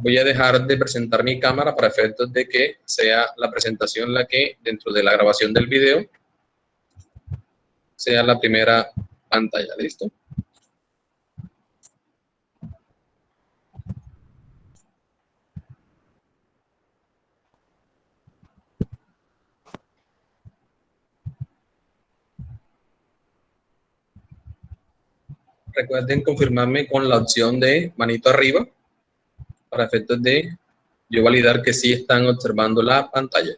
Voy a dejar de presentar mi cámara para efectos de que sea la presentación la que, dentro de la grabación del video, sea la primera pantalla. ¿Listo? Recuerden confirmarme con la opción de manito arriba para efectos de yo validar que sí están observando la pantalla.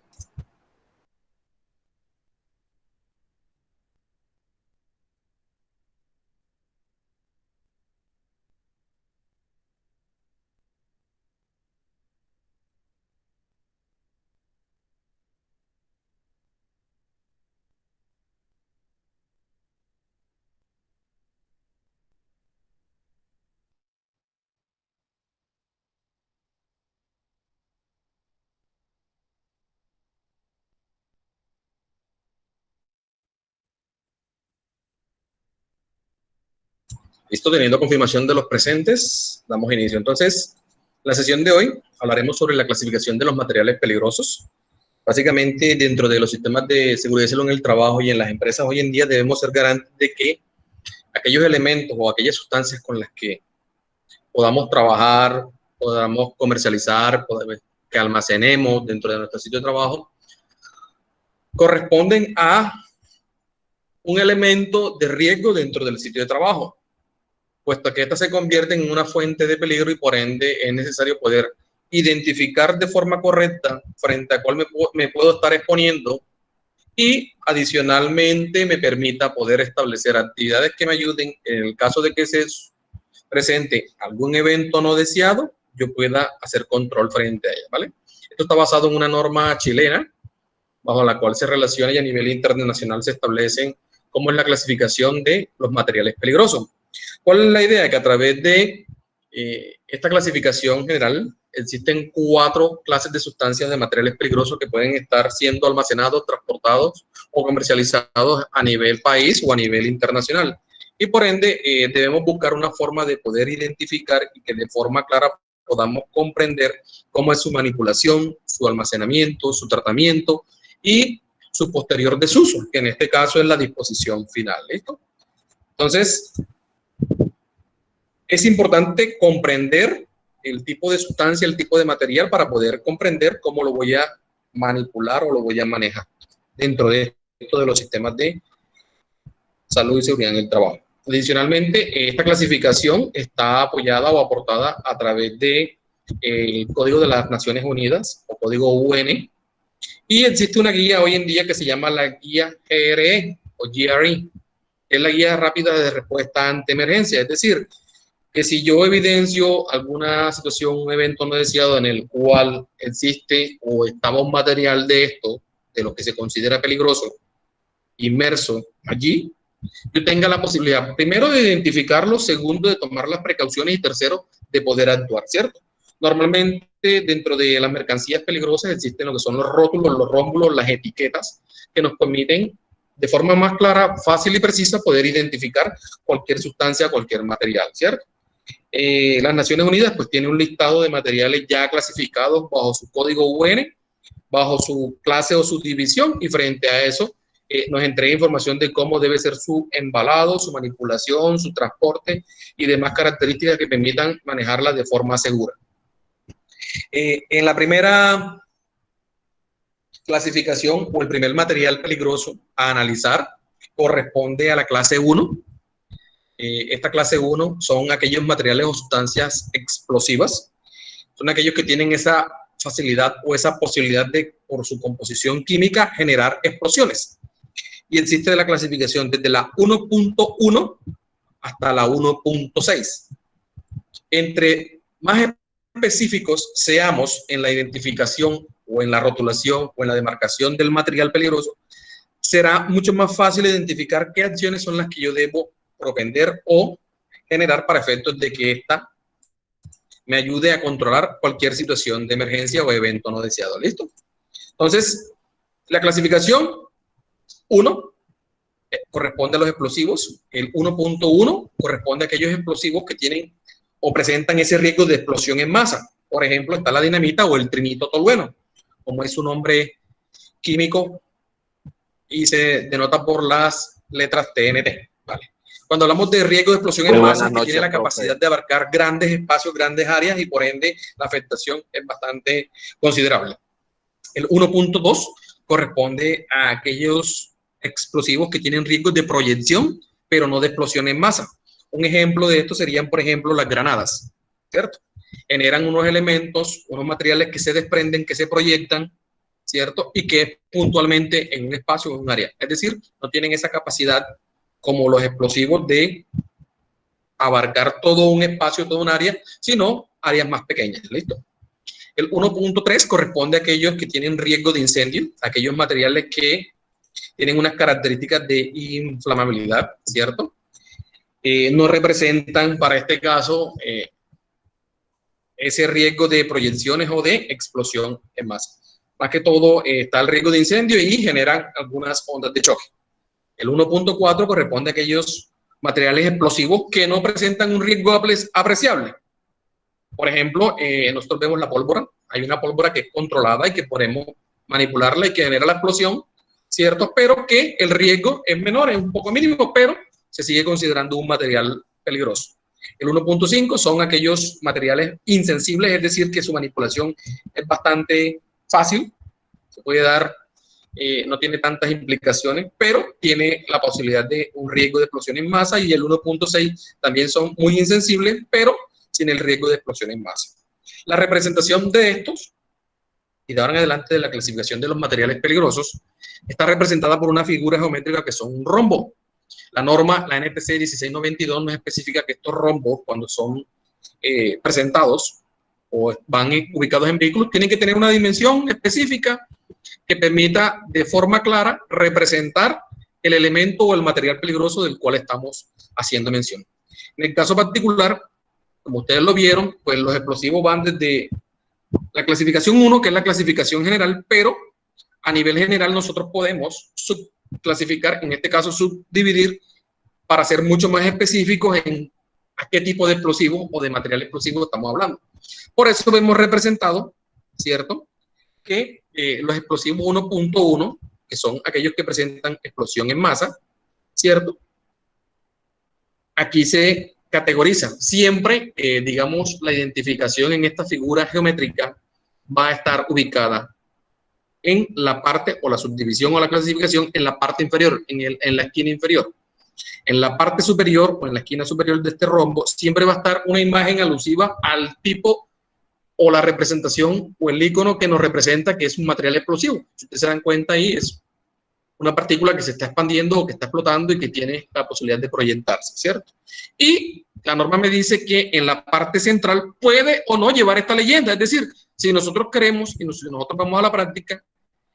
Listo, teniendo confirmación de los presentes, damos inicio. Entonces, la sesión de hoy hablaremos sobre la clasificación de los materiales peligrosos. Básicamente, dentro de los sistemas de seguridad y salud en el trabajo y en las empresas hoy en día, debemos ser garantes de que aquellos elementos o aquellas sustancias con las que podamos trabajar, podamos comercializar, que almacenemos dentro de nuestro sitio de trabajo, corresponden a un elemento de riesgo dentro del sitio de trabajo, puesto que esta se convierte en una fuente de peligro y por ende es necesario poder identificar de forma correcta frente a cuál me puedo estar exponiendo y adicionalmente me permita poder establecer actividades que me ayuden en el caso de que se presente algún evento no deseado, yo pueda hacer control frente a ella, ¿vale? Esto está basado en una norma chilena bajo la cual se relaciona y a nivel internacional se establecen cómo es la clasificación de los materiales peligrosos. ¿Cuál es la idea? Que a través de esta clasificación general existen 4 clases de sustancias de materiales peligrosos que pueden estar siendo almacenados, transportados o comercializados a nivel país o a nivel internacional. Y por ende debemos buscar una forma de poder identificar y que de forma clara podamos comprender cómo es su manipulación, su almacenamiento, su tratamiento y su posterior desuso, que en este caso es la disposición final. ¿Listo? Entonces, es importante comprender el tipo de sustancia, el tipo de material para poder comprender cómo lo voy a manipular o lo voy a manejar dentro de esto de los sistemas de salud y seguridad en el trabajo. Adicionalmente, esta clasificación está apoyada o aportada a través de el Código de las Naciones Unidas o Código UN, y existe una guía hoy en día que se llama la guía GRE o GRE, que es la guía rápida de respuesta ante emergencia. Es decir, que si yo evidencio alguna situación, un evento no deseado en el cual existe o estaba un material de esto, de lo que se considera peligroso, inmerso allí, yo tenga la posibilidad, primero, de identificarlo, segundo, de tomar las precauciones y tercero, de poder actuar, ¿cierto? Normalmente, dentro de las mercancías peligrosas existen lo que son los rótulos, los rómbulos, las etiquetas, que nos permiten de forma más clara, fácil y precisa poder identificar cualquier sustancia, cualquier material, ¿cierto? Las Naciones Unidas pues tiene un listado de materiales ya clasificados bajo su código UN, bajo su clase o su división, y frente a eso nos entrega información de cómo debe ser su embalado, su manipulación, su transporte y demás características que permitan manejarla de forma segura. En la primera clasificación o el primer material peligroso a analizar corresponde a la clase 1. Esta clase 1 son aquellos materiales o sustancias explosivas, son aquellos que tienen esa facilidad o esa posibilidad de, por su composición química, generar explosiones. Y existe la clasificación desde la 1.1 hasta la 1.6. Entre más específicos seamos en la identificación o en la rotulación o en la demarcación del material peligroso, será mucho más fácil identificar qué acciones son las que yo debo propender o generar para efectos de que ésta me ayude a controlar cualquier situación de emergencia o evento no deseado. ¿Listo? Entonces, la clasificación 1 corresponde a los explosivos, el 1.1 corresponde a aquellos explosivos que tienen o presentan ese riesgo de explosión en masa. Por ejemplo, está la dinamita o el trinitotolueno, como es su nombre químico y se denota por las letras TNT. ¿Vale? Cuando hablamos de riesgo de explosión en masa, es que tiene la capacidad de abarcar grandes espacios, grandes áreas y por ende la afectación es bastante considerable. El 1.2 corresponde a aquellos explosivos que tienen riesgos de proyección, pero no de explosión en masa. Un ejemplo de esto serían, por ejemplo, las granadas, ¿cierto? Generan unos elementos, unos materiales que se desprenden, que se proyectan, ¿cierto? Y que puntualmente en un espacio o en un área. Es decir, no tienen esa capacidad como los explosivos de abarcar todo un espacio, todo un área, sino áreas más pequeñas. ¿Listo? El 1.3 corresponde a aquellos que tienen riesgo de incendio, aquellos materiales que tienen unas características de inflamabilidad, ¿cierto? No representan para este caso ese riesgo de proyecciones o de explosión en masa. Más que todo está el riesgo de incendio y generan algunas ondas de choque. El 1.4 corresponde a aquellos materiales explosivos que no presentan un riesgo apreciable. Por ejemplo, nosotros vemos la pólvora. Hay una pólvora que es controlada y que podemos manipularla y que genera la explosión, ¿cierto? Pero que el riesgo es menor, es un poco mínimo, pero se sigue considerando un material peligroso. El 1.5 son aquellos materiales insensibles, es decir, que su manipulación es bastante fácil, se puede dar, no tiene tantas implicaciones, pero tiene la posibilidad de un riesgo de explosión en masa, y el 1.6 también son muy insensibles, pero sin el riesgo de explosión en masa. La representación de estos, y de ahora en adelante de la clasificación de los materiales peligrosos, está representada por una figura geométrica que son un rombo. La norma, la NPC 1692, nos especifica que estos rombos, cuando son presentados o van ubicados en vehículos, tienen que tener una dimensión específica que permita de forma clara representar el elemento o el material peligroso del cual estamos haciendo mención. En el caso particular, como ustedes lo vieron, pues los explosivos van desde la clasificación 1, que es la clasificación general, pero a nivel general nosotros podemos subclasificar, en este caso subdividir, para ser mucho más específicos en a qué tipo de explosivo o de material explosivo estamos hablando. Por eso vemos representado, ¿cierto?, que los explosivos 1.1, que son aquellos que presentan explosión en masa, ¿cierto? Aquí se categoriza. Siempre, digamos, la identificación en esta figura geométrica va a estar ubicada en la parte, o la subdivisión o la clasificación, en la parte inferior, en la esquina inferior. En la parte superior, o en la esquina superior de este rombo, siempre va a estar una imagen alusiva al tipo o la representación o el icono que nos representa que es un material explosivo. Si ustedes se dan cuenta, ahí es una partícula que se está expandiendo o que está explotando y que tiene la posibilidad de proyectarse, ¿cierto? Y la norma me dice que en la parte central puede o no llevar esta leyenda. Es decir, si nosotros queremos y nosotros vamos a la práctica,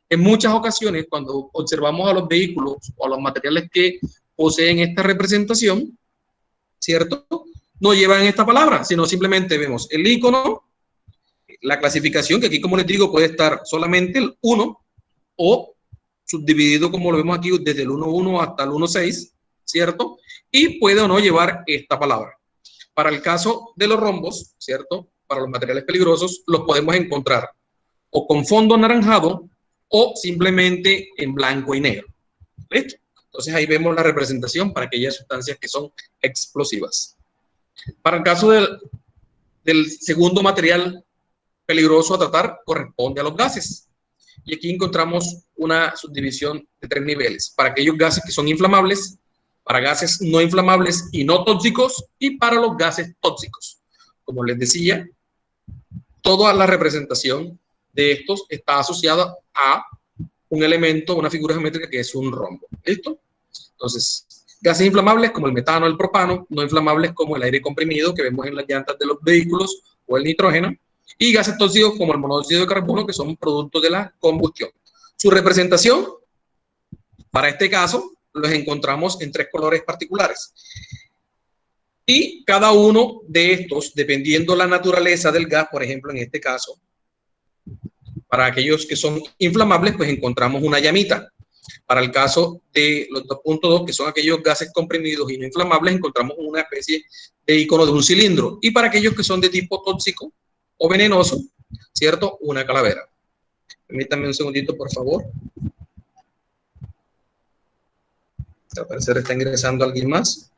en muchas ocasiones cuando observamos a los vehículos o a los materiales que poseen esta representación, ¿cierto?, no llevan esta palabra, sino simplemente vemos el icono, la clasificación, que aquí, como les digo, puede estar solamente el 1 o subdividido, como lo vemos aquí, desde el 1.1 hasta el 1.6, ¿cierto? Y puede o no llevar esta palabra. Para el caso de los rombos, ¿cierto?, para los materiales peligrosos, los podemos encontrar o con fondo anaranjado o simplemente en blanco y negro. ¿Listo? Entonces ahí vemos la representación para aquellas sustancias que son explosivas. Para el caso del segundo material peligroso a tratar, corresponde a los gases. Y aquí encontramos una subdivisión de 3 niveles. Para aquellos gases que son inflamables, para gases no inflamables y no tóxicos, y para los gases tóxicos. Como les decía, toda la representación de estos está asociada a un elemento, una figura geométrica que es un rombo. ¿Listo? Entonces, gases inflamables como el metano, el propano, no inflamables como el aire comprimido que vemos en las llantas de los vehículos o el nitrógeno, y gases tóxicos como el monóxido de carbono, que son productos de la combustión. Su representación, para este caso, los encontramos en 3 colores particulares. Y cada uno de estos, dependiendo la naturaleza del gas, por ejemplo, en este caso, para aquellos que son inflamables, pues encontramos una llamita. Para el caso de los 2.2, que son aquellos gases comprimidos y no inflamables, encontramos una especie de icono de un cilindro. Y para aquellos que son de tipo tóxico, o venenoso, ¿cierto? Una calavera. Permítanme un segundito, por favor. Al parecer está ingresando alguien más.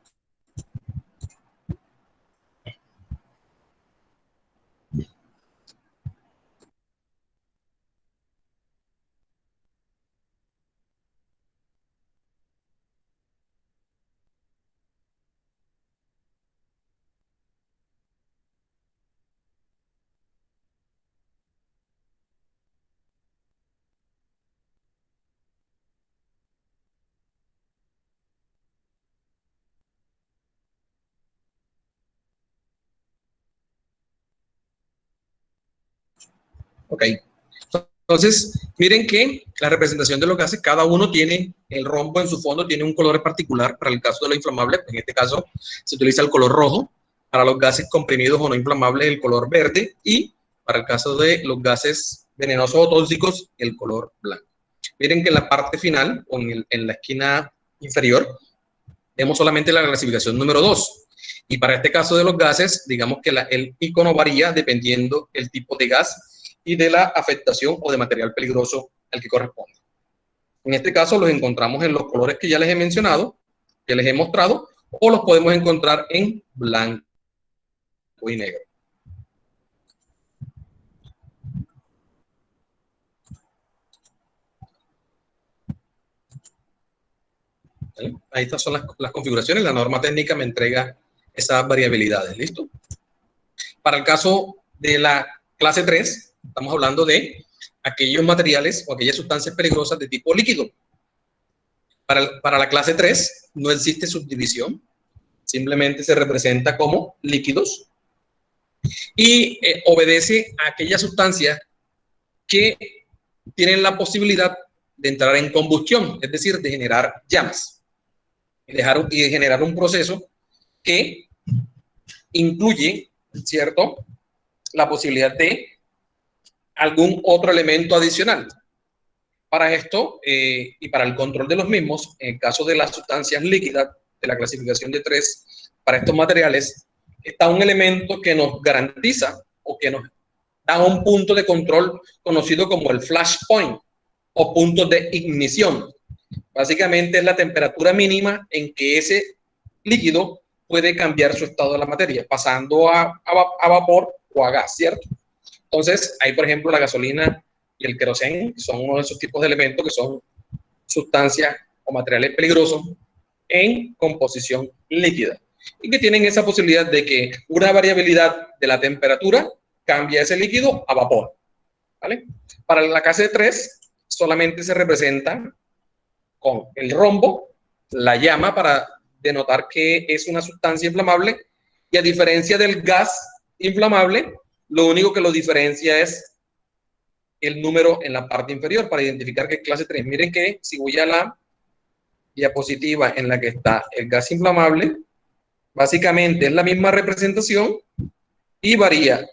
Ok. Entonces, miren que la representación de los gases, cada uno tiene, el rombo en su fondo tiene un color particular. Para el caso de lo inflamable, en este caso se utiliza el color rojo. Para los gases comprimidos o no inflamables, el color verde. Y para el caso de los gases venenosos o tóxicos, el color blanco. Miren que en la parte final, o en la esquina inferior, vemos solamente la clasificación número 2. Y para este caso de los gases, digamos que el icono varía dependiendo el tipo de gas y de la afectación o de material peligroso al que corresponde. En este caso los encontramos en los colores que ya les he mencionado, que les he mostrado, o los podemos encontrar en blanco y negro. ¿Sí? Ahí estas son las configuraciones. La norma técnica me entrega esas variabilidades. ¿Listo? Para el caso de la clase 3, estamos hablando de aquellos materiales o aquellas sustancias peligrosas de tipo líquido. Para la clase 3 no existe subdivisión, simplemente se representa como líquidos y obedece a aquellas sustancias que tienen la posibilidad de entrar en combustión, es decir, de generar llamas y de generar un proceso que incluye, ¿cierto?, la posibilidad de algún otro elemento adicional. Para esto y para el control de los mismos, en el caso de las sustancias líquidas, de la clasificación de 3, para estos materiales, está un elemento que nos garantiza o que nos da un punto de control conocido como el flash point o punto de ignición. Básicamente es la temperatura mínima en que ese líquido puede cambiar su estado de la materia, pasando a vapor o a gas, ¿cierto? Entonces, hay, por ejemplo, la gasolina y el queroseno, que son uno de esos tipos de elementos que son sustancias o materiales peligrosos en composición líquida y que tienen esa posibilidad de que una variabilidad de la temperatura cambie ese líquido a vapor. ¿Vale? Para la clase 3 solamente se representa con el rombo, la llama para denotar que es una sustancia inflamable y a diferencia del gas inflamable, lo único que lo diferencia es el número en la parte inferior para identificar que es clase 3. Miren que si voy a la diapositiva en la que está el gas inflamable, básicamente es la misma representación y varía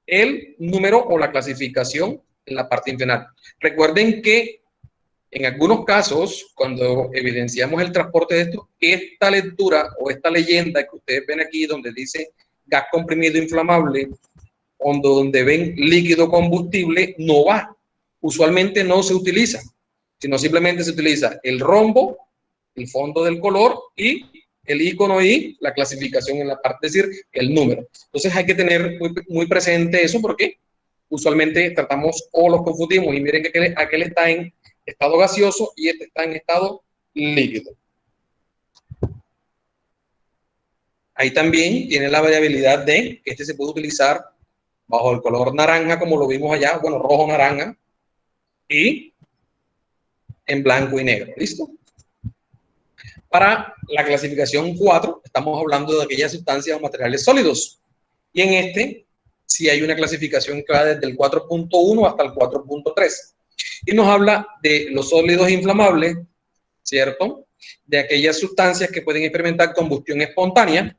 el número o la clasificación en la parte inferior. Recuerden que en algunos casos, cuando evidenciamos el transporte de esto, esta lectura o esta leyenda que ustedes ven aquí donde dice gas comprimido inflamable, donde ven líquido combustible, no va. Usualmente no se utiliza, sino simplemente se utiliza el rombo, el fondo del color y el icono y la clasificación en la parte, es decir, el número. Entonces hay que tener muy presente eso porque usualmente tratamos o los confundimos y miren que aquel está en estado gaseoso y este está en estado líquido. Ahí también tiene la variabilidad de que este se puede utilizar bajo el color naranja, como lo vimos allá, bueno, rojo naranja, y en blanco y negro. ¿Listo? Para la clasificación 4, estamos hablando de aquellas sustancias o materiales sólidos. Y en este, sí hay una clasificación que va desde el 4.1 hasta el 4.3. Y nos habla de los sólidos inflamables, ¿cierto? De aquellas sustancias que pueden experimentar combustión espontánea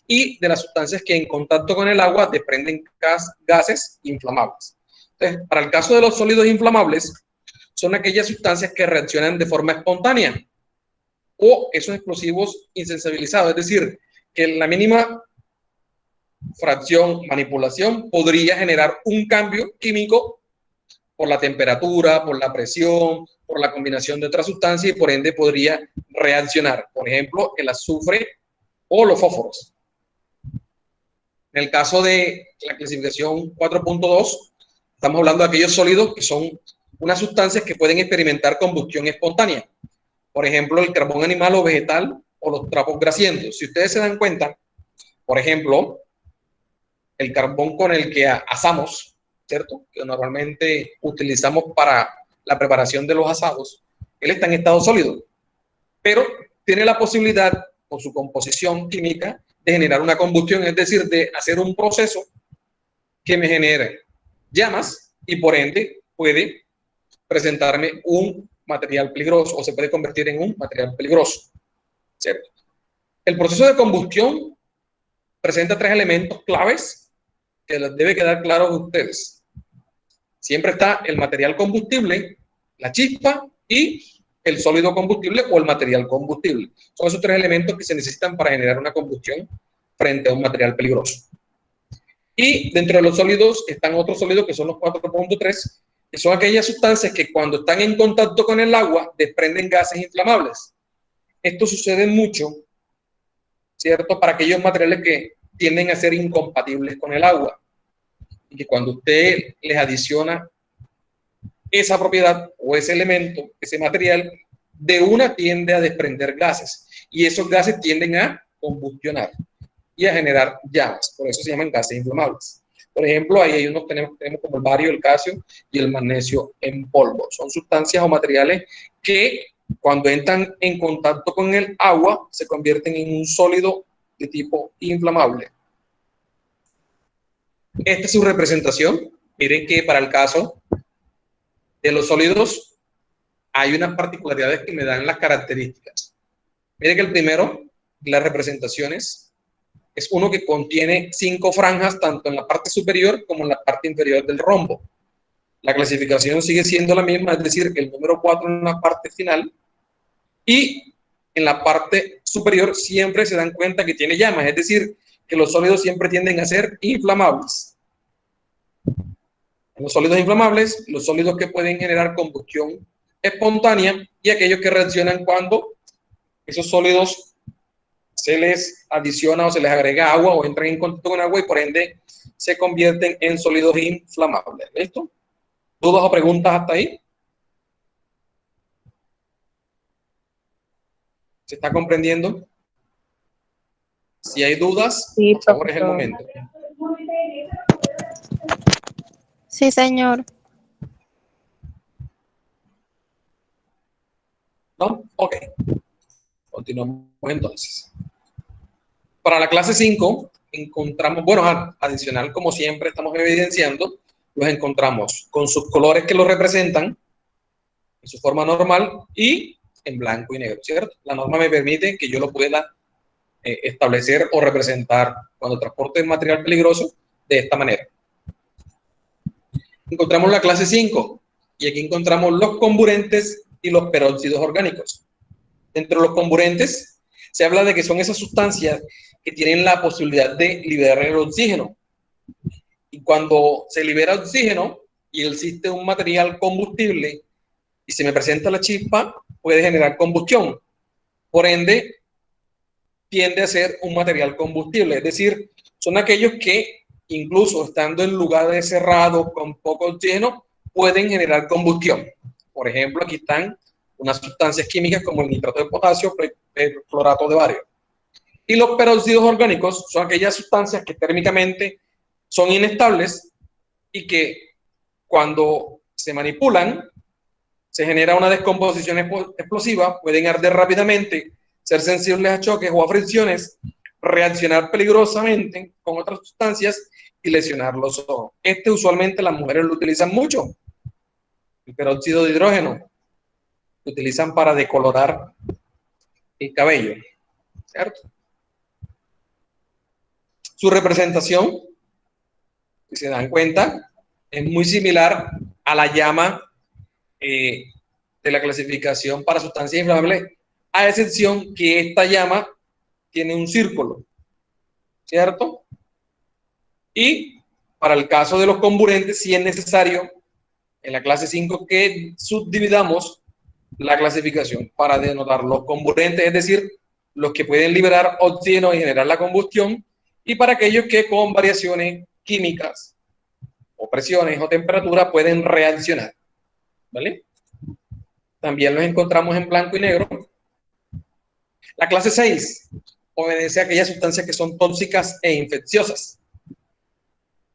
y de las sustancias que en contacto con el agua desprenden gases inflamables. Entonces, para el caso de los sólidos inflamables, son aquellas sustancias que reaccionan de forma espontánea o esos explosivos insensibilizados, es decir, que la mínima fracción, manipulación, podría generar un cambio químico por la temperatura, por la presión, por la combinación de otras sustancias y por ende podría reaccionar. Por ejemplo, el azufre o los fósforos. En el caso de la clasificación 4.2, estamos hablando de aquellos sólidos que son unas sustancias que pueden experimentar combustión espontánea. Por ejemplo, el carbón animal o vegetal o los trapos grasientos. Si ustedes se dan cuenta, por ejemplo, el carbón con el que asamos, ¿cierto? Que normalmente utilizamos para la preparación de los asados, él está en estado sólido, pero tiene la posibilidad, por su composición química, de generar una combustión, es decir, de hacer un proceso que me genere llamas y por ende puede presentarme un material peligroso o se puede convertir en un material peligroso, ¿cierto? El proceso de combustión presenta tres elementos claves que les debe quedar claro a ustedes. Siempre está el material combustible, la chispa y el sólido combustible o el material combustible. Son esos tres elementos que se necesitan para generar una combustión frente a un material peligroso. Y dentro de los sólidos están otros sólidos que son los 4.3, que son aquellas sustancias que cuando están en contacto con el agua desprenden gases inflamables. Esto sucede mucho, ¿cierto? Para aquellos materiales que tienden a ser incompatibles con el agua. Y que cuando usted les adiciona esa propiedad o ese elemento, ese material, de una tiende a desprender gases. Y esos gases tienden a combustionar y a generar llamas. Por eso se llaman gases inflamables. Por ejemplo, ahí hay unos, tenemos como el bario, el calcio y el magnesio en polvo. Son sustancias o materiales que cuando entran en contacto con el agua se convierten en un sólido de tipo inflamable. Esta es su representación. Miren que para el caso de los sólidos hay unas particularidades que me dan las características. Miren que el primero, las representaciones, es uno que contiene 5 franjas tanto en la parte superior como en la parte inferior del rombo. La clasificación sigue siendo la misma, es decir, que el número 4 en la parte final y en la parte superior siempre se dan cuenta que tiene llamas, es decir, que los sólidos siempre tienden a ser inflamables. Los sólidos inflamables, los sólidos que pueden generar combustión espontánea y aquellos que reaccionan cuando esos sólidos se les adiciona o se les agrega agua o entran en contacto con agua y por ende se convierten en sólidos inflamables. ¿Listo? ¿Dudas o preguntas hasta ahí? ¿Se está comprendiendo? Si hay dudas, Sí, por favor, es el profesor. momento. Sí, señor. ¿No? Ok. Continuamos entonces. Para la clase 5 encontramos, bueno, adicional como siempre estamos evidenciando, los encontramos con sus colores que los representan en su forma normal y en blanco y negro, ¿cierto? La norma me permite que yo lo pueda establecer o representar cuando transporte material peligroso de esta manera. Encontramos la clase 5 y aquí encontramos los comburentes y los peróxidos orgánicos. Dentro de los comburentes se habla de que son esas sustancias que tienen la posibilidad de liberar el oxígeno. Y cuando se libera oxígeno y existe un material combustible y se me presenta la chispa, puede generar combustión. Por ende, tiende a ser un material combustible. Es decir, son aquellos que, incluso estando en lugares cerrados con poco oxígeno, pueden generar combustión. Por ejemplo, aquí están unas sustancias químicas como el nitrato de potasio, el clorato de bario. Y los peróxidos orgánicos son aquellas sustancias que térmicamente son inestables y que cuando se manipulan se genera una descomposición explosiva, pueden arder rápidamente, ser sensibles a choques o a fricciones, reaccionar peligrosamente con otras sustancias y lesionar los ojos. Este usualmente las mujeres lo utilizan mucho. El peróxido de hidrógeno lo utilizan para decolorar el cabello, ¿cierto? Su representación, si se dan cuenta, es muy similar a la llama de la clasificación para sustancias inflamables, a excepción que esta llama tiene un círculo, ¿cierto? Y para el caso de los comburentes, sí es necesario en la clase 5 que subdividamos la clasificación para denotar los comburentes, es decir, los que pueden liberar oxígeno y generar la combustión, y para aquellos que con variaciones químicas o presiones o temperaturas pueden reaccionar, ¿vale? También los encontramos en blanco y negro. La clase 6 obedece a aquellas sustancias que son tóxicas e infecciosas.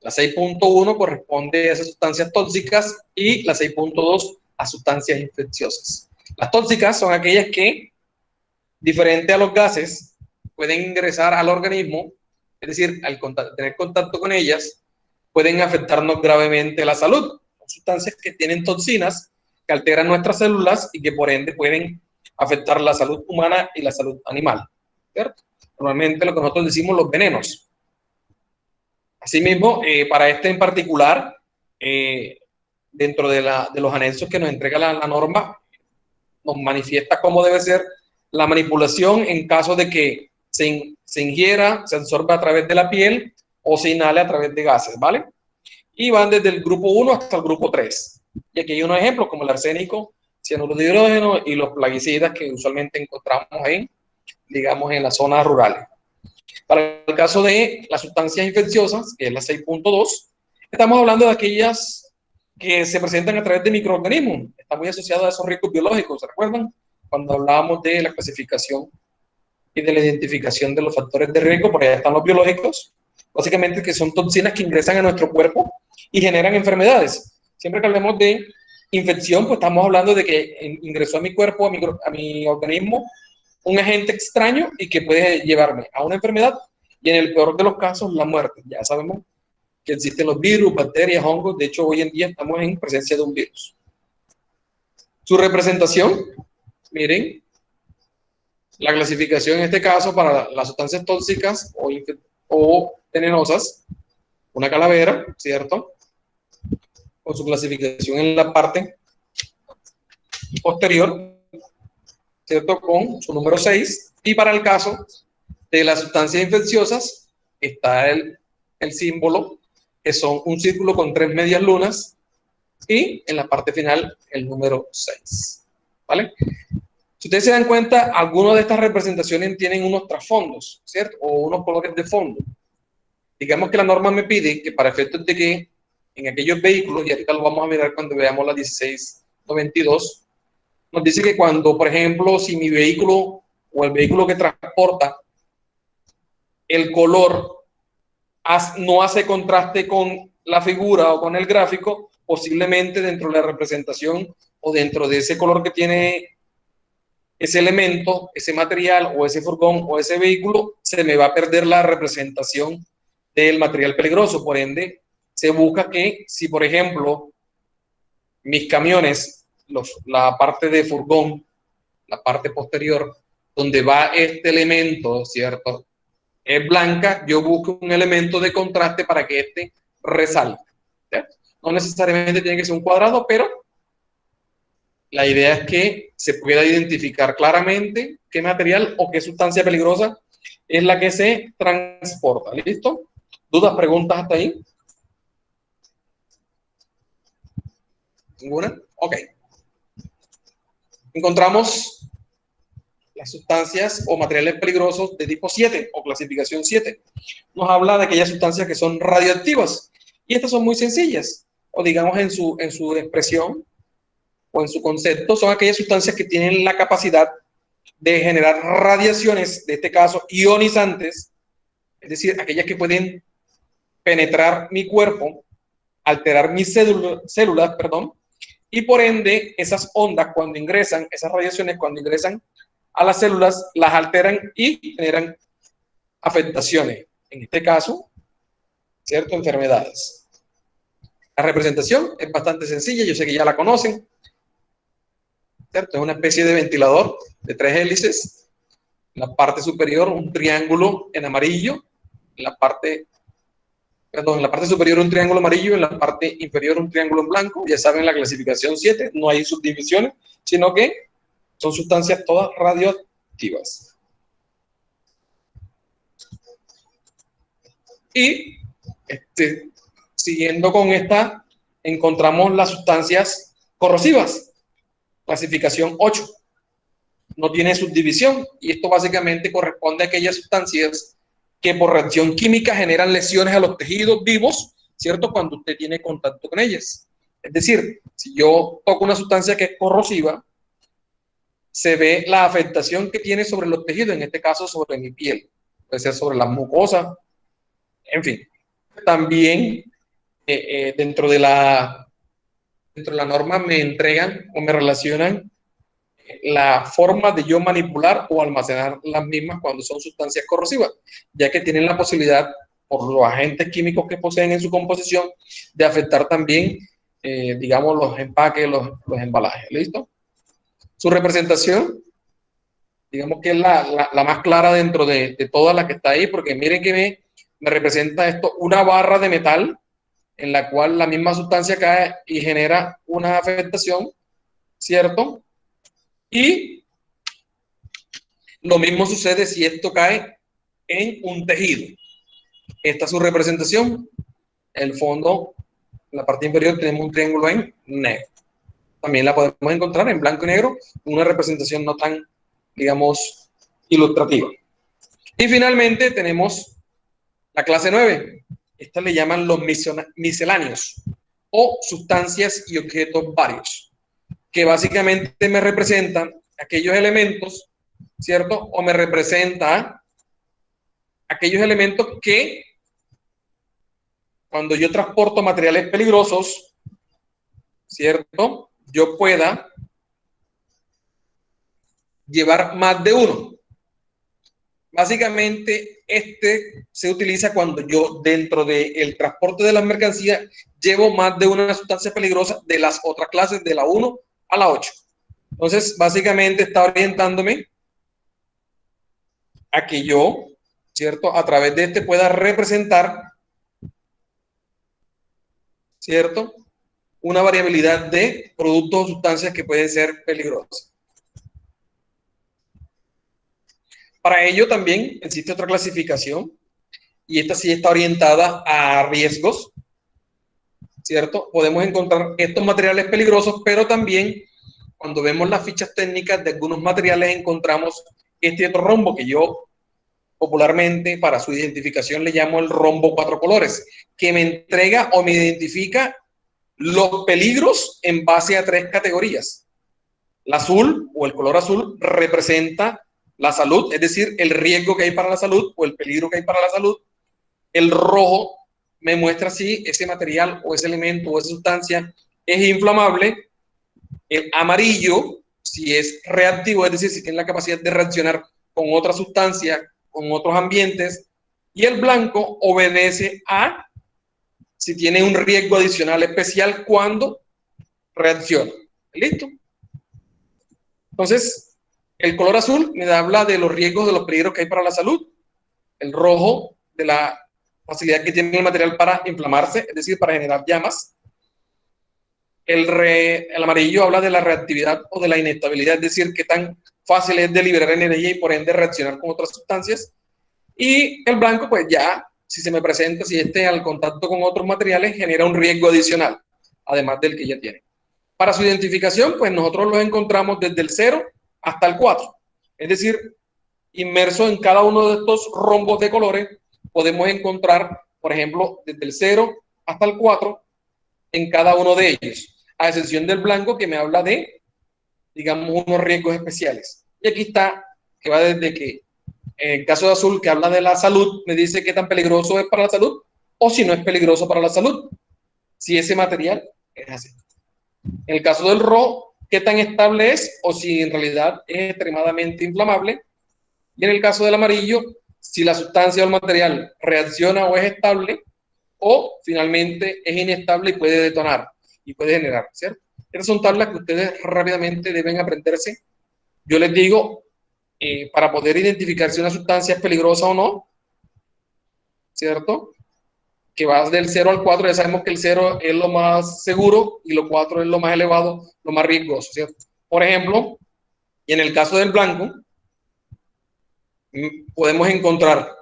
La 6.1 corresponde a esas sustancias tóxicas y la 6.2 a sustancias infecciosas. Las tóxicas son aquellas que, diferente a los gases, pueden ingresar al organismo, es decir, al tener contacto con ellas, pueden afectarnos gravemente la salud. Son sustancias que tienen toxinas, que alteran nuestras células y que por ende pueden afectar la salud humana y la salud animal, ¿cierto? Normalmente lo que nosotros decimos los venenos. Asimismo, para este en particular, dentro de los anexos que nos entrega la norma, nos manifiesta cómo debe ser la manipulación en caso de que se ingiera, se absorba a través de la piel o se inhale a través de gases, ¿vale? Y van desde el grupo 1 hasta el grupo 3. Y aquí hay unos ejemplos como el arsénico, cianuro de hidrógeno y los plaguicidas que usualmente encontramos ahí, digamos, en las zonas rurales. Para el caso de las sustancias infecciosas, que es la 6.2, estamos hablando de aquellas que se presentan a través de microorganismos. Está muy asociado a esos riesgos biológicos, ¿se recuerdan? Cuando hablábamos de la clasificación y de la identificación de los factores de riesgo, por allá están los biológicos, básicamente que son toxinas que ingresan a nuestro cuerpo y generan enfermedades. Siempre que hablemos de infección, pues estamos hablando de que ingresó a mi cuerpo, a mi organismo, un agente extraño y que puede llevarme a una enfermedad y en el peor de los casos la muerte. Ya sabemos que existen los virus, bacterias, hongos. De hecho, hoy en día estamos en presencia de un virus. Su representación, miren, la clasificación en este caso para las sustancias tóxicas o venenosas, una calavera, ¿cierto? Con su clasificación en la parte posterior, ¿cierto? Con su número 6. Y para el caso de las sustancias infecciosas está el símbolo, que son un círculo con 3 medias lunas, y en la parte final el número 6. ¿Vale? Si ustedes se dan cuenta, algunas de estas representaciones tienen unos trasfondos, ¿cierto? O unos colores de fondo. Digamos que la norma me pide que para efectos de que en aquellos vehículos, y ahorita lo vamos a mirar cuando veamos la 1692, nos dice que cuando, por ejemplo, si mi vehículo o el vehículo que transporta, el color no hace contraste con la figura o con el gráfico, posiblemente dentro de la representación o dentro de ese color que tiene ese elemento, ese material o ese furgón o ese vehículo, se me va a perder la representación del material peligroso. Por ende, se busca que si, por ejemplo, mis camiones, la parte de furgón, la parte posterior, donde va este elemento, ¿cierto? Es blanca, yo busco un elemento de contraste para que este resalte. ¿Cierto? No necesariamente tiene que ser un cuadrado, pero la idea es que se pueda identificar claramente qué material o qué sustancia peligrosa es la que se transporta. ¿Listo? ¿Dudas, preguntas hasta ahí? ¿Ninguna? Ok. Encontramos las sustancias o materiales peligrosos de tipo 7 o clasificación 7. Nos habla de aquellas sustancias que son radioactivas. Y estas son muy sencillas, o digamos en su expresión o en su concepto, son aquellas sustancias que tienen la capacidad de generar radiaciones, de este caso ionizantes, es decir, aquellas que pueden penetrar mi cuerpo, alterar mis células, y por ende esas ondas cuando ingresan, esas radiaciones cuando ingresan a las células, las alteran y generan afectaciones. En este caso, ¿cierto? Enfermedades. La representación es bastante sencilla, yo sé que ya la conocen, ¿cierto? Es una especie de ventilador de 3 hélices. En la parte superior un triángulo en amarillo, en la parte superior un triángulo amarillo, en la parte inferior un triángulo en blanco. Ya saben la clasificación 7, no hay subdivisiones, sino que son sustancias todas radioactivas. Y Siguiendo con esta, encontramos las sustancias corrosivas, clasificación 8. No tiene subdivisión y esto básicamente corresponde a aquellas sustancias que por reacción química generan lesiones a los tejidos vivos, ¿cierto? Cuando usted tiene contacto con ellas. Es decir, si yo toco una sustancia que es corrosiva, se ve la afectación que tiene sobre los tejidos, en este caso sobre mi piel, puede ser sobre las mucosas, en fin. También dentro de la norma me entregan o me relacionan la forma de yo manipular o almacenar las mismas cuando son sustancias corrosivas, ya que tienen la posibilidad, por los agentes químicos que poseen en su composición, de afectar también, digamos, los empaques, los embalajes. ¿Listo? Su representación, digamos que es la más clara dentro de todas las que está ahí, porque miren que me representa esto, una barra de metal en la cual la misma sustancia cae y genera una afectación, ¿cierto? Y lo mismo sucede si esto cae en un tejido. Esta es su representación. El fondo, en la parte inferior tenemos un triángulo en negro. También la podemos encontrar en blanco y negro, una representación no tan, digamos, ilustrativa. Y finalmente tenemos la clase 9. Esta le llaman los misceláneos o sustancias y objetos varios, que básicamente me representan aquellos elementos, ¿cierto? O me representa aquellos elementos que cuando yo transporto materiales peligrosos, ¿cierto? Yo pueda llevar más de uno. Básicamente, este se utiliza cuando yo dentro del transporte de las mercancías llevo más de una sustancia peligrosa de las otras clases, de la 1 a la 8. Entonces, básicamente está orientándome a que yo, ¿cierto? A través de este pueda representar, ¿cierto? Una variabilidad de productos o sustancias que pueden ser peligrosas. Para ello también existe otra clasificación y esta sí está orientada a riesgos, ¿cierto? Podemos encontrar estos materiales peligrosos, pero también cuando vemos las fichas técnicas de algunos materiales encontramos este otro rombo que yo popularmente para su identificación le llamo el rombo 4 colores, que me entrega o me identifica los peligros en base a 3 categorías. El azul o el color azul representa la salud, es decir, el riesgo que hay para la salud o el peligro que hay para la salud. El rojo me muestra si ese material o ese elemento o esa sustancia es inflamable. El amarillo, si es reactivo, es decir, si tiene la capacidad de reaccionar con otra sustancia, con otros ambientes. Y el blanco obedece a si tiene un riesgo adicional especial cuando reacciona. ¿Listo? Entonces, el color azul me habla de los riesgos, de los peligros que hay para la salud. El rojo, de la facilidad que tiene el material para inflamarse, es decir, para generar llamas. El amarillo habla de la reactividad o de la inestabilidad, es decir, qué tan fácil es de liberar energía y por ende reaccionar con otras sustancias. Y el blanco, pues ya, si se me presenta, si este al contacto con otros materiales genera un riesgo adicional, además del que ya tiene. Para su identificación, pues nosotros los encontramos desde el 0 hasta el 4. Es decir, inmerso en cada uno de estos rombos de colores, podemos encontrar, por ejemplo, desde el 0 hasta el 4 en cada uno de ellos, a excepción del blanco que me habla de, digamos, unos riesgos especiales. Y aquí está, que va desde que, en el caso de azul, que habla de la salud, me dice qué tan peligroso es para la salud o si no es peligroso para la salud, si ese material es así. En el caso del rojo, qué tan estable es o si en realidad es extremadamente inflamable. Y en el caso del amarillo, si la sustancia o el material reacciona o es estable o finalmente es inestable y puede detonar y puede generar, ¿cierto? Estas son tablas que ustedes rápidamente deben aprenderse. Yo les digo, para poder identificar si una sustancia es peligrosa o no, ¿cierto? Que va del 0 al 4, ya sabemos que el 0 es lo más seguro y lo 4 es lo más elevado, lo más riesgoso, ¿cierto? Por ejemplo, y en el caso del blanco, podemos encontrar,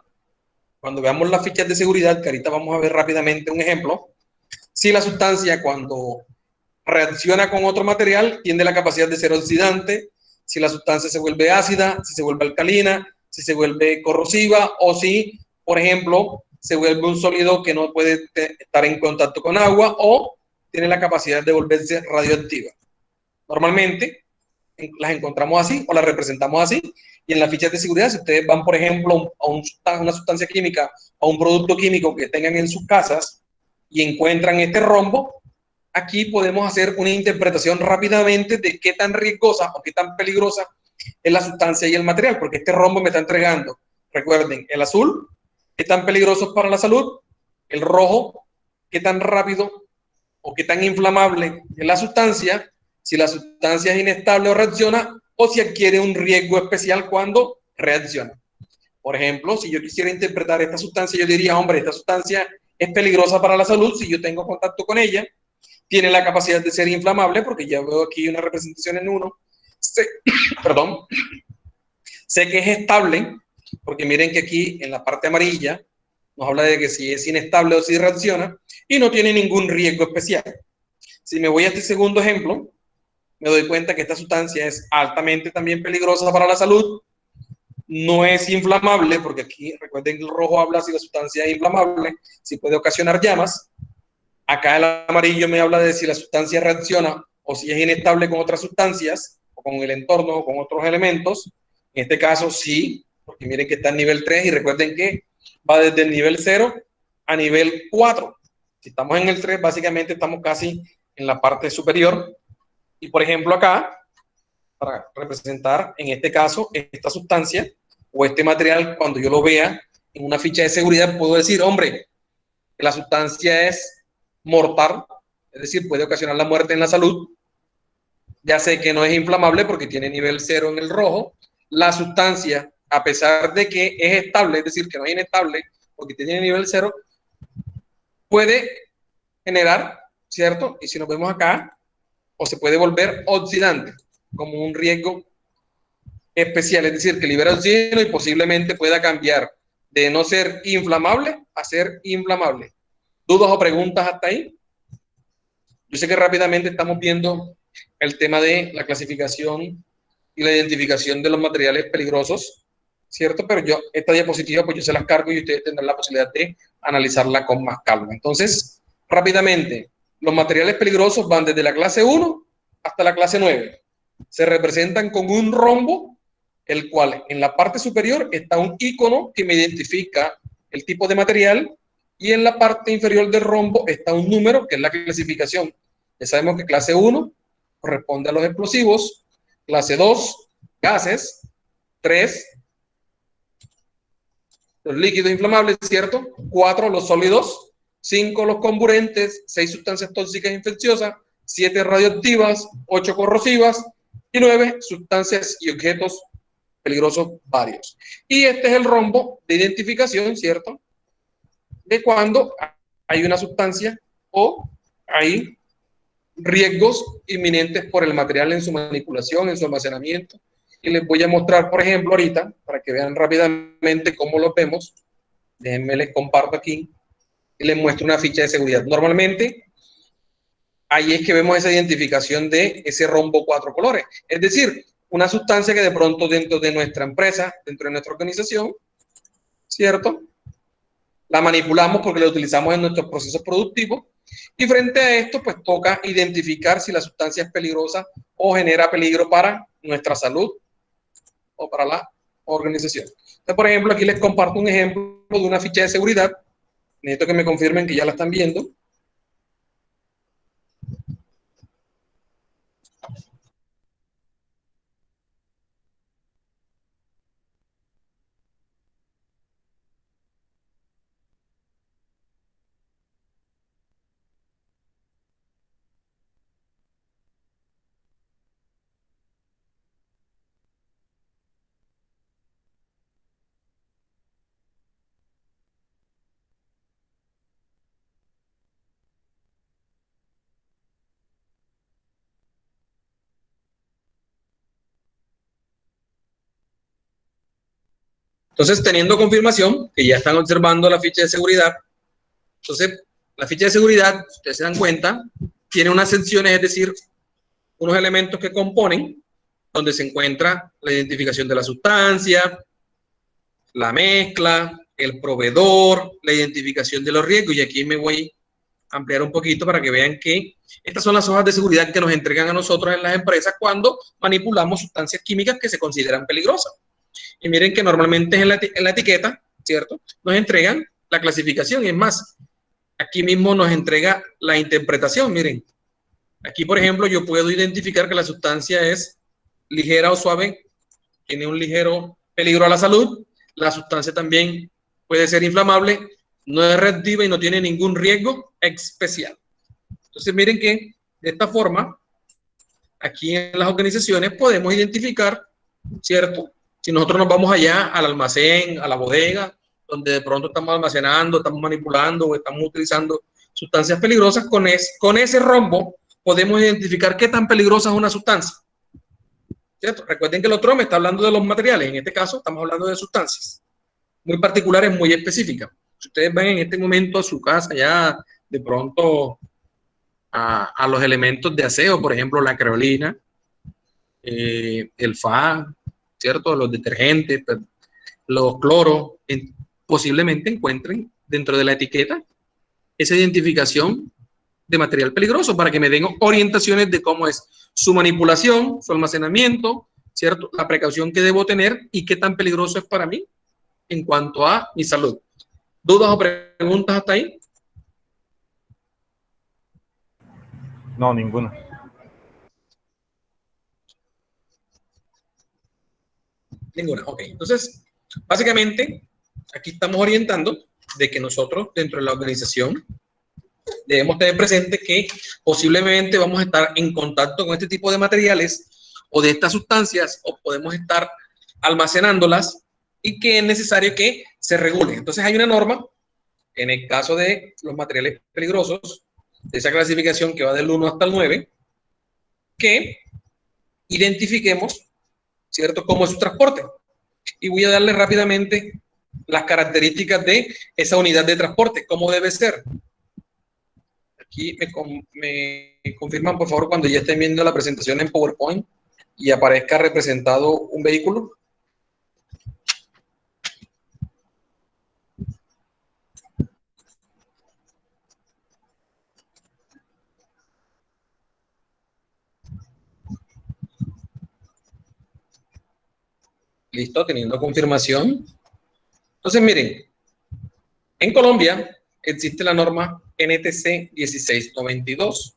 cuando veamos las fichas de seguridad, que ahorita vamos a ver rápidamente un ejemplo, si la sustancia cuando reacciona con otro material tiene la capacidad de ser oxidante, si la sustancia se vuelve ácida, si se vuelve alcalina, si se vuelve corrosiva o si, por ejemplo, se vuelve un sólido que no puede estar en contacto con agua o tiene la capacidad de volverse radioactiva. Normalmente las encontramos así o las representamos así. Y en las fichas de seguridad, si ustedes van, por ejemplo, a una sustancia química o un producto químico que tengan en sus casas y encuentran este rombo, aquí podemos hacer una interpretación rápidamente de qué tan riesgosa o qué tan peligrosa es la sustancia y el material, porque este rombo me está entregando, recuerden, el azul, qué tan peligroso es para la salud, el rojo, qué tan rápido o qué tan inflamable es la sustancia, si la sustancia es inestable o reacciona, o si adquiere un riesgo especial cuando reacciona. Por ejemplo, si yo quisiera interpretar esta sustancia, yo diría, hombre, esta sustancia es peligrosa para la salud si yo tengo contacto con ella, tiene la capacidad de ser inflamable, porque ya veo aquí una representación en uno, perdón, sé que es estable, porque miren que aquí en la parte amarilla nos habla de que si es inestable o si reacciona, y no tiene ningún riesgo especial. Si me voy a este segundo ejemplo, me doy cuenta que esta sustancia es altamente también peligrosa para la salud, no es inflamable, porque aquí recuerden que el rojo habla si la sustancia es inflamable, si puede ocasionar llamas. Acá el amarillo me habla de si la sustancia reacciona o si es inestable con otras sustancias, o con el entorno, o con otros elementos. En este caso sí, porque miren que está en nivel 3 y recuerden que va desde el nivel 0 a nivel 4. Si estamos en el 3, básicamente estamos casi en la parte superior. Y por ejemplo acá, para representar en este caso esta sustancia o este material, cuando yo lo vea en una ficha de seguridad, puedo decir, hombre, la sustancia es mortal, es decir, puede ocasionar la muerte en la salud. Ya sé que no es inflamable porque tiene nivel 0 en el rojo. La sustancia, a pesar de que es estable, es decir, que no es inestable porque tiene nivel 0, puede generar, ¿cierto? Y si nos vemos acá, o se puede volver oxidante, como un riesgo especial, es decir, que libera oxígeno y posiblemente pueda cambiar de no ser inflamable a ser inflamable. ¿Dudas o preguntas hasta ahí? Yo sé que rápidamente estamos viendo el tema de la clasificación y la identificación de los materiales peligrosos, ¿cierto? Pero yo, esta diapositiva, pues yo se las cargo y ustedes tendrán la posibilidad de analizarla con más calma. Entonces, rápidamente, los materiales peligrosos van desde la clase 1 hasta la clase 9. Se representan con un rombo, el cual en la parte superior está un icono que me identifica el tipo de material y en la parte inferior del rombo está un número que es la clasificación. Ya sabemos que clase 1 corresponde a los explosivos, clase 2, gases, 3, los líquidos inflamables, ¿cierto? 4, los sólidos, 5, los comburentes, 6, sustancias tóxicas infecciosas, 7, radioactivas, 8, corrosivas y 9, sustancias y objetos peligrosos varios. Y este es el rombo de identificación, ¿cierto? De cuando hay una sustancia o hay riesgos inminentes por el material en su manipulación, en su almacenamiento. Y les voy a mostrar, por ejemplo, ahorita, para que vean rápidamente cómo lo vemos. Déjenme les comparto aquí y les muestro una ficha de seguridad. Normalmente, ahí es que vemos esa identificación de ese rombo 4 colores. Es decir, una sustancia que de pronto dentro de nuestra empresa, dentro de nuestra organización, ¿cierto? La manipulamos porque la utilizamos en nuestros procesos productivos y frente a esto pues toca identificar si la sustancia es peligrosa o genera peligro para nuestra salud o para la organización. Entonces, por ejemplo, aquí les comparto un ejemplo de una ficha de seguridad. Necesito que me confirmen que ya la están viendo. Entonces, teniendo confirmación que ya están observando la ficha de seguridad, entonces, la ficha de seguridad, si ustedes se dan cuenta, tiene unas secciones, es decir, unos elementos que componen, donde se encuentra la identificación de la sustancia, la mezcla, el proveedor, la identificación de los riesgos, y aquí me voy a ampliar un poquito para que vean que estas son las hojas de seguridad que nos entregan a nosotros en las empresas cuando manipulamos sustancias químicas que se consideran peligrosas. Y miren que normalmente en la etiqueta, ¿cierto?, nos entregan la clasificación, y es más, aquí mismo nos entrega la interpretación. Miren, aquí por ejemplo yo puedo identificar que la sustancia es ligera o suave, tiene un ligero peligro a la salud. La sustancia también puede ser inflamable, no es reactiva y no tiene ningún riesgo especial. Entonces miren que de esta forma, aquí en las organizaciones podemos identificar, ¿cierto? Si nosotros nos vamos allá al almacén, a la bodega, donde de pronto estamos almacenando, estamos manipulando o estamos utilizando sustancias peligrosas, con ese rombo podemos identificar qué tan peligrosa es una sustancia. ¿Cierto? Recuerden que el otro me está hablando de los materiales, en este caso estamos hablando de sustancias muy particulares, muy específicas. Si ustedes ven en este momento a su casa ya de pronto a los elementos de aseo, por ejemplo la creolina, el FA, ¿cierto? Los detergentes, los cloros, posiblemente encuentren dentro de la etiqueta esa identificación de material peligroso para que me den orientaciones de cómo es su manipulación, su almacenamiento, ¿cierto? La precaución que debo tener y qué tan peligroso es para mí en cuanto a mi salud. ¿Dudas o preguntas hasta ahí? No, ninguna. Ninguna, ok. Entonces, básicamente, aquí estamos orientando de que nosotros dentro de la organización debemos tener presente que posiblemente vamos a estar en contacto con este tipo de materiales o de estas sustancias, o podemos estar almacenándolas, y que es necesario que se regule. Entonces hay una norma, en el caso de los materiales peligrosos, de esa clasificación que va del 1 hasta el 9, que identifiquemos, ¿cierto?, cómo es su transporte. Y voy a darle rápidamente las características de esa unidad de transporte, cómo debe ser. Aquí me confirman, por favor, cuando ya estén viendo la presentación en PowerPoint y aparezca representado un vehículo. Listo, teniendo confirmación. Entonces, miren, en Colombia existe la norma NTC 1692.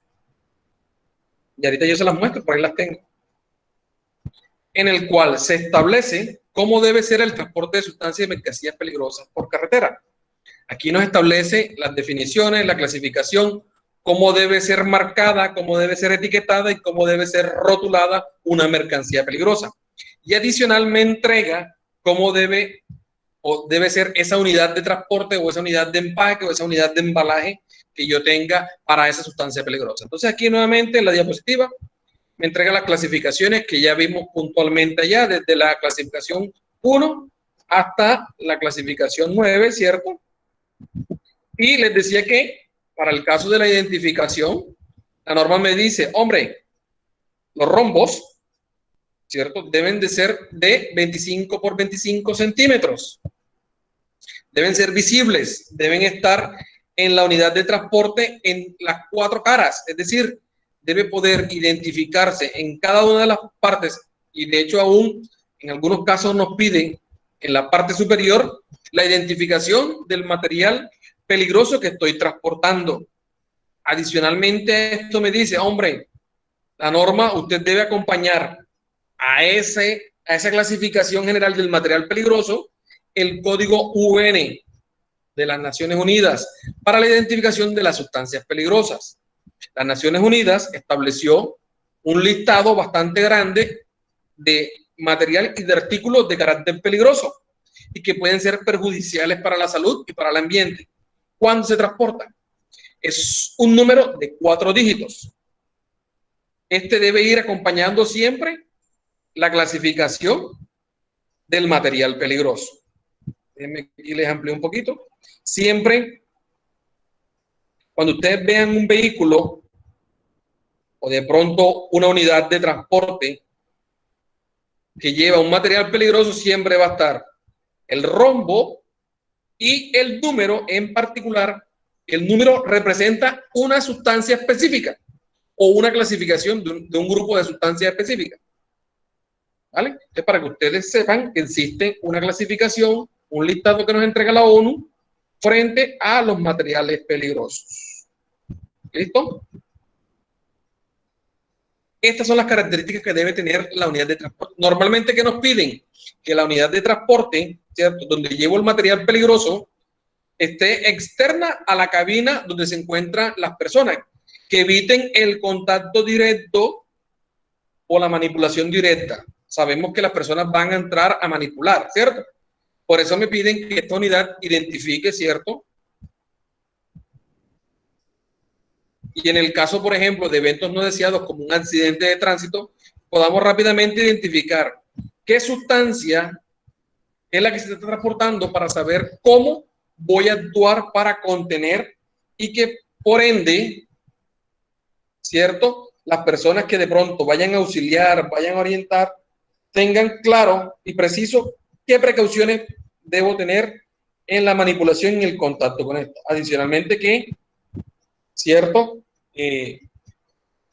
Y ahorita yo se las muestro, por ahí las tengo. En el cual se establece cómo debe ser el transporte de sustancias y mercancías peligrosas por carretera. Aquí nos establece las definiciones, la clasificación, cómo debe ser marcada, cómo debe ser etiquetada y cómo debe ser rotulada una mercancía peligrosa. Y adicional me entrega cómo debe ser esa unidad de transporte o esa unidad de empaque o esa unidad de embalaje que yo tenga para esa sustancia peligrosa. Entonces aquí nuevamente en la diapositiva me entrega las clasificaciones que ya vimos puntualmente allá, desde la clasificación 1 hasta la clasificación 9, ¿cierto? Y les decía que para el caso de la identificación, la norma me dice, hombre, los rombos, ¿cierto?, deben de ser de 25 por 25 centímetros. Deben ser visibles, deben estar en la unidad de transporte en las 4 caras, es decir, debe poder identificarse en cada una de las partes, y de hecho aún en algunos casos nos piden en la parte superior la identificación del material peligroso que estoy transportando. Adicionalmente, esto me dice, hombre, la norma, usted debe acompañar a esa clasificación general del material peligroso el código UN de las Naciones Unidas para la identificación de las sustancias peligrosas. Las Naciones Unidas estableció un listado bastante grande de material y de artículos de carácter peligroso y que pueden ser perjudiciales para la salud y para el ambiente cuando se transportan. Es un número de 4 dígitos. Este debe ir acompañando siempre la clasificación del material peligroso. Déjenme aquí les amplío un poquito. Siempre, cuando ustedes vean un vehículo o de pronto una unidad de transporte que lleva un material peligroso, siempre va a estar el rombo y el número en particular. El número representa una sustancia específica o una clasificación de un grupo de sustancias específicas. ¿Vale? Entonces, para que ustedes sepan que existe una clasificación, un listado que nos entrega la ONU frente a los materiales peligrosos. ¿Listo? Estas son las características que debe tener la unidad de transporte. Normalmente, ¿qué nos piden? Que la unidad de transporte, ¿cierto?, donde llevo el material peligroso, esté externa a la cabina donde se encuentran las personas, que eviten el contacto directo o la manipulación directa. Sabemos que las personas van a entrar a manipular, ¿cierto? Por eso me piden que esta unidad identifique, ¿cierto? Y en el caso, por ejemplo, de eventos no deseados como un accidente de tránsito, podamos rápidamente identificar qué sustancia es la que se está transportando para saber cómo voy a actuar para contener y que, por ende, ¿cierto?, las personas que de pronto vayan a auxiliar, vayan a orientar, tengan claro y preciso qué precauciones debo tener en la manipulación y el contacto con esto. Adicionalmente que, ¿cierto?,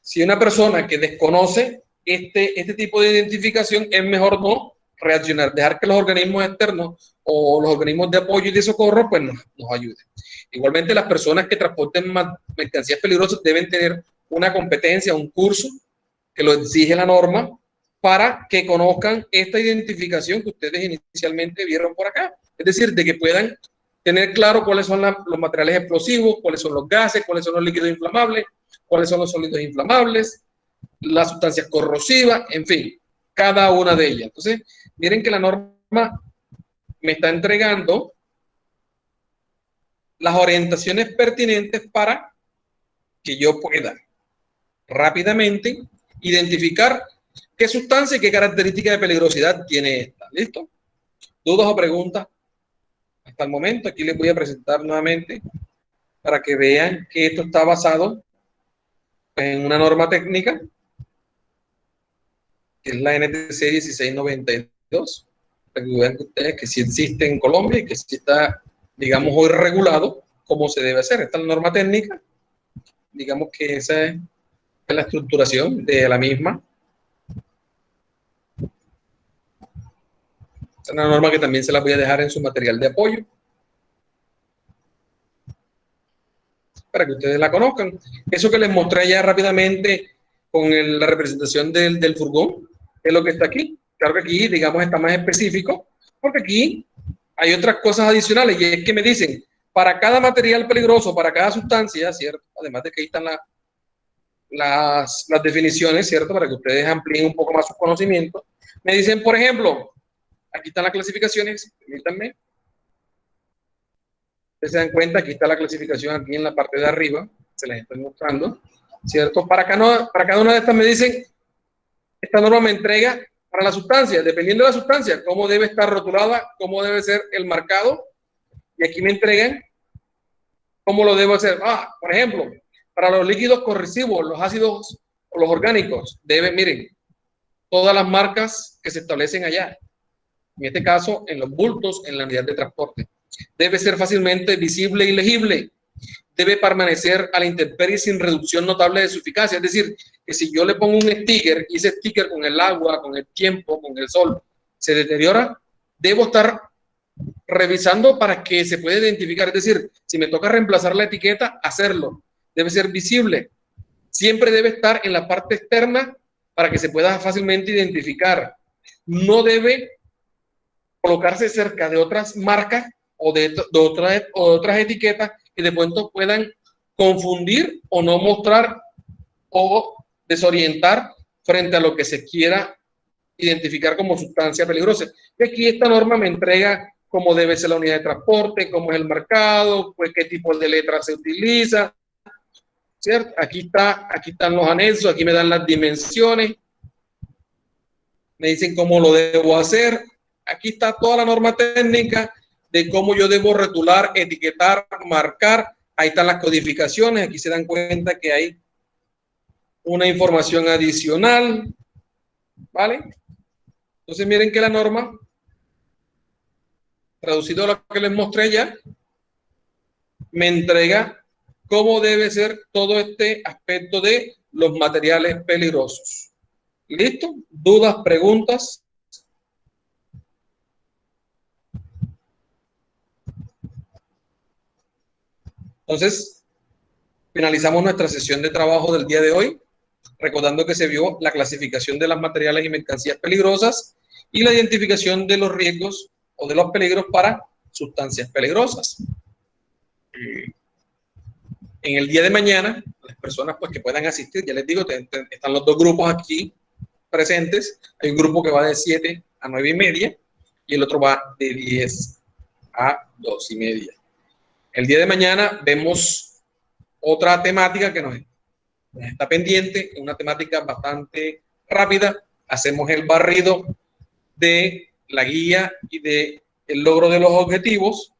si una persona que desconoce este tipo de identificación, es mejor no reaccionar, dejar que los organismos externos o los organismos de apoyo y de socorro pues nos ayuden. Igualmente, las personas que transporten mercancías peligrosas deben tener una competencia, un curso que lo exige la norma para que conozcan esta identificación que ustedes inicialmente vieron por acá. Es decir, de que puedan tener claro cuáles son los materiales explosivos, cuáles son los gases, cuáles son los líquidos inflamables, cuáles son los sólidos inflamables, las sustancias corrosivas, en fin, cada una de ellas. Entonces, miren que la norma me está entregando las orientaciones pertinentes para que yo pueda rápidamente identificar qué sustancia y qué característica de peligrosidad tiene esta. ¿Listo? ¿Dudas o preguntas? Hasta el momento, aquí les voy a presentar nuevamente para que vean que esto está basado en una norma técnica, que es la NTC 1692, para que vean ustedes que sí existe en Colombia y que sí está, digamos, hoy regulado como se debe hacer. Esta es la norma técnica, digamos que esa es la estructuración de la misma. Es una norma que también se la voy a dejar en su material de apoyo para que ustedes la conozcan. Eso que les mostré ya rápidamente con la representación del furgón es lo que está aquí. Claro que aquí, digamos, está más específico, porque aquí hay otras cosas adicionales, y es que me dicen, para cada material peligroso, para cada sustancia, ¿cierto? Además de que ahí están las definiciones, ¿cierto? Para que ustedes amplíen un poco más sus conocimientos. Me dicen, por ejemplo, aquí están las clasificaciones, permítanme. Ustedes se dan cuenta, aquí está la clasificación aquí en la parte de arriba, se las estoy mostrando, ¿cierto? Para cada una de estas me dicen, esta norma me entrega para la sustancia, dependiendo de la sustancia, cómo debe estar rotulada, cómo debe ser el marcado, y aquí me entregan cómo lo debo hacer. Por ejemplo, para los líquidos corrosivos, los ácidos o los orgánicos, miren, todas las marcas que se establecen allá, en este caso, en los bultos, en la unidad de transporte. Debe ser fácilmente visible y legible. Debe permanecer a la intemperie sin reducción notable de su eficacia. Es decir, que si yo le pongo un sticker y ese sticker con el agua, con el tiempo, con el sol, se deteriora, debo estar revisando para que se pueda identificar. Es decir, si me toca reemplazar la etiqueta, hacerlo. Debe ser visible. Siempre debe estar en la parte externa para que se pueda fácilmente identificar. No debe colocarse cerca de otras marcas o de otras etiquetas que de pronto puedan confundir o no mostrar o desorientar frente a lo que se quiera identificar como sustancia peligrosa. Y aquí esta norma me entrega cómo debe ser la unidad de transporte, cómo es el marcado, pues qué tipo de letra se utiliza, ¿cierto? Aquí están los anexos, aquí me dan las dimensiones, me dicen cómo lo debo hacer. Aquí está toda la norma técnica de cómo yo debo rotular, etiquetar, marcar. Ahí están las codificaciones. Aquí se dan cuenta que hay una información adicional, ¿vale? Entonces miren que la norma, traducido a lo que les mostré ya, me entrega cómo debe ser todo este aspecto de los materiales peligrosos. ¿Listo? ¿Dudas, preguntas? Entonces, finalizamos nuestra sesión de trabajo del día de hoy, recordando que se vio la clasificación de las materiales y mercancías peligrosas y la identificación de los riesgos o de los peligros para sustancias peligrosas. En el día de mañana, las personas pues, que puedan asistir, ya les digo, están los dos grupos aquí presentes. Hay un grupo que va de 7 a 9:30 y el otro va de 10 a 2:30. El día de mañana vemos otra temática que nos está pendiente, una temática bastante rápida. Hacemos el barrido de la guía y de el logro de los objetivos.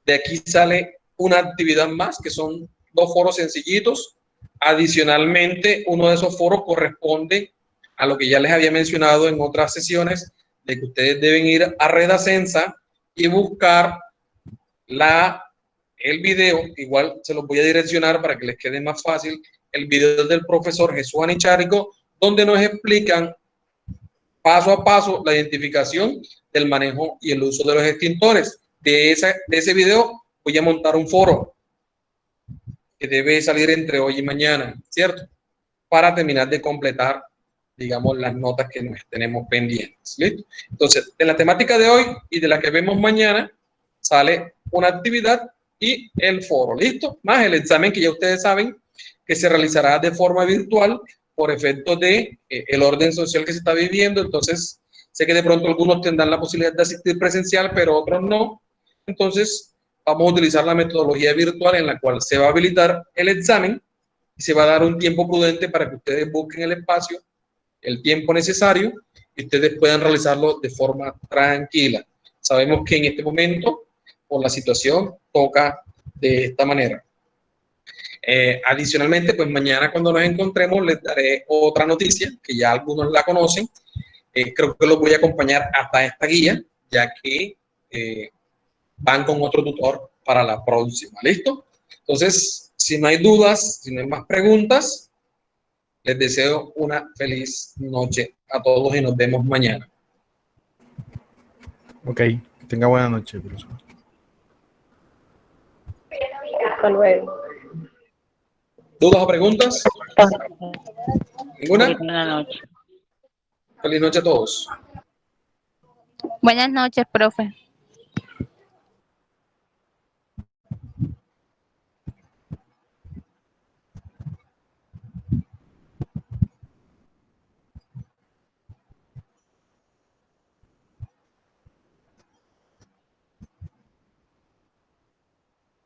De aquí sale una actividad más, que son 2 foros sencillitos. Adicionalmente, uno de esos foros corresponde a lo que ya les había mencionado en otras sesiones, de que ustedes deben ir a Redacensa y buscar el video. Igual se los voy a direccionar para que les quede más fácil. El video del profesor Jesús Anicharico, donde nos explican paso a paso la identificación del manejo y el uso de los extintores. De ese video voy a montar un foro que debe salir entre hoy y mañana, ¿cierto? Para terminar de completar, digamos, las notas que nos tenemos pendientes. ¿Listo? Entonces, de la temática de hoy y de la que vemos mañana, sale una actividad y el foro. ¿Listo? Más el examen que ya ustedes saben que se realizará de forma virtual por efecto de el orden social que se está viviendo. Entonces, sé que de pronto algunos tendrán la posibilidad de asistir presencial, pero otros no. Entonces, vamos a utilizar la metodología virtual en la cual se va a habilitar el examen y se va a dar un tiempo prudente para que ustedes busquen el espacio, el tiempo necesario y ustedes puedan realizarlo de forma tranquila. Sabemos que en este momento, por la situación, toca de esta manera. Adicionalmente, pues mañana cuando nos encontremos les daré otra noticia que ya algunos la conocen. Creo que los voy a acompañar hasta esta guía, ya que van con otro tutor para la próxima. ¿Listo? Entonces, si no hay dudas, si no hay más preguntas, les deseo una feliz noche a todos y nos vemos mañana. Ok, que tenga buena noche, profesor. Hasta luego. ¿Dudas o preguntas? ¿Ninguna? Buenas noches. Feliz noche a todos. Buenas noches, profe.